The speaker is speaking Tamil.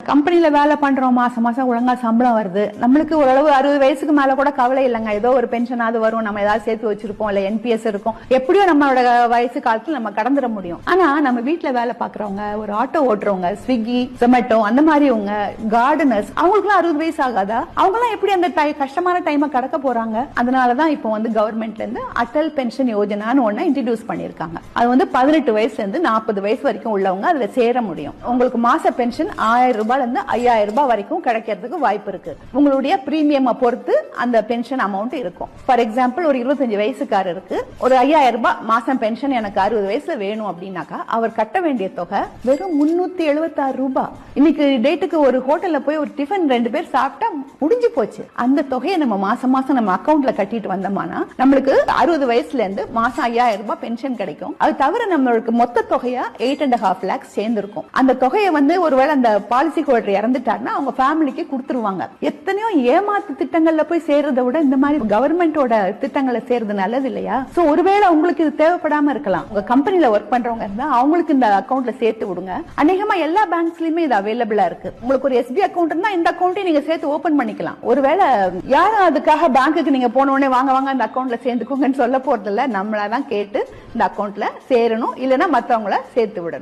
கம்பெனில வேலை பண்றோம், மாசம் மாசம் ஒழுங்கா சம்பளம் வருது, நம்மளுக்கு ஓரளவு 60 வயசுக்கு மேல கூட கவலை இல்லைங்க. ஏதோ ஒரு பென்ஷனாவது வரும், நம்ம ஏதாவது சேர்த்து வச்சிருப்போம், இல்ல என்பிஎஸ் இருக்கும், எப்படியோ நம்மளோட வயசு காலத்துல நம்ம கடந்துட முடியும். ஆனா நம்ம வீட்டுல வேலை பாக்குறவங்க, ஒரு ஆட்டோ ஓட்டுறவங்க, ஸ்விக்கி, ஜொமேட்டோ அந்த மாதிரிவங்க, கார்டனர்ஸ், அவங்களுக்கு 60 வயசு ஆகாதா? அவங்க எல்லாம் எப்படி அந்த கஷ்டமான டைமை கடக்க போறாங்க? அதனாலதான் இப்போ கவர்மெண்ட்ல இருந்து அட்டல் பென்ஷன் யோஜனான்னு ஒண்ணு இன்ட்ரோடியூஸ் பண்ணிருக்காங்க. அது 18 வயசுல இருந்து 40 வயசு வரைக்கும் உள்ளவங்க அதுல சேர முடியும். உங்களுக்கு மாச பென்ஷன் 1000 ரூபாயில இருந்து 5000 ரூபாய் வரைக்கும் கிடைக்கிறதுக்கு வாய்ப்பு இருக்கு. உங்களுடைய பிரீமியம் பொறுத்து அந்த பென்ஷன் அமௌண்ட் இருக்கும். ஃபார் எக்ஸாம்பிள், ஒரு 25 வயசுக்காரருக்கு ஒரு 5000 ரூபாய் மாசம் பென்ஷன் எனக்கு 60 வயசுல வேணும் அப்படின்னாக்கா அவர் கட்ட வேண்டிய தொகை வெறும் 376 ரூபாய். இன்னைக்கு டேட்டுக்கு ஒரு ஹோட்டல்ல போய் ஒரு டிஃபன் 2 பேர் சாப்பிட்டா முடிஞ்சு போச்சு. அந்த தொகையை நம்ம மாசம் மாசம் நம்ம அக்கௌண்ட்ல கட்டிட்டு வந்தோம்னா நம்மளுக்கு 60 வயசுல இருந்து மாசம் 5000 ரூபாய் பென்ஷன் கிடைக்கும். அது தவிர நம்மளுக்கு மொத்த தொகையா 8.5 lakhs சேர்ந்திருக்கும். அந்த தொகையை ஒருவேளை அந்த பாலிசி ஹோல்டர் இறந்துட்டாருன்னா அவங்க ஃபேமிலிக்கு கொடுத்துருவாங்க. எத்தனையோ ஏமாத்து திட்டங்கள்ல போய் சேர்றதை விட இந்த மாதிரி கவர்மெண்டோட திட்டங்களை சேர்றது நல்லது இல்லையா? சோ ஒருவேளை உங்களுக்கு இது தேவைப்படாம இருக்கலாம். உங்க கம்பெனில ஒர்க் பண்றவங்க இருந்தா அவங்களுக்கு இந்த அக்கௌண்ட்ல சேர்த்து விடுங்க. அநேகமா எல்லா பேங்க்ஸ்லயுமே இது அவைலபிளா இருக்கு. உங்களுக்கு ஒரு எஸ்பி அக்கௌண்ட் இருந்தா இந்த அக்கௌண்ட்டை நீங்க சேர்த்து ஓபன் பண்ணிக்கலாம். ஒருவேளை யாரும் அதுக்காக பேங்க்குக்கு நீங்க போன உடனே வாங்க வாங்க இந்த அக்கௌண்ட்ல சேர்ந்துக்கோங்கன்னு சொல்ல போறது இல்ல. நம்மளாதான் கேட்டு இந்த அக்கௌண்ட்ல சேரணும், இல்லைன்னா மத்தவங்கள சேர்த்து விடணும்.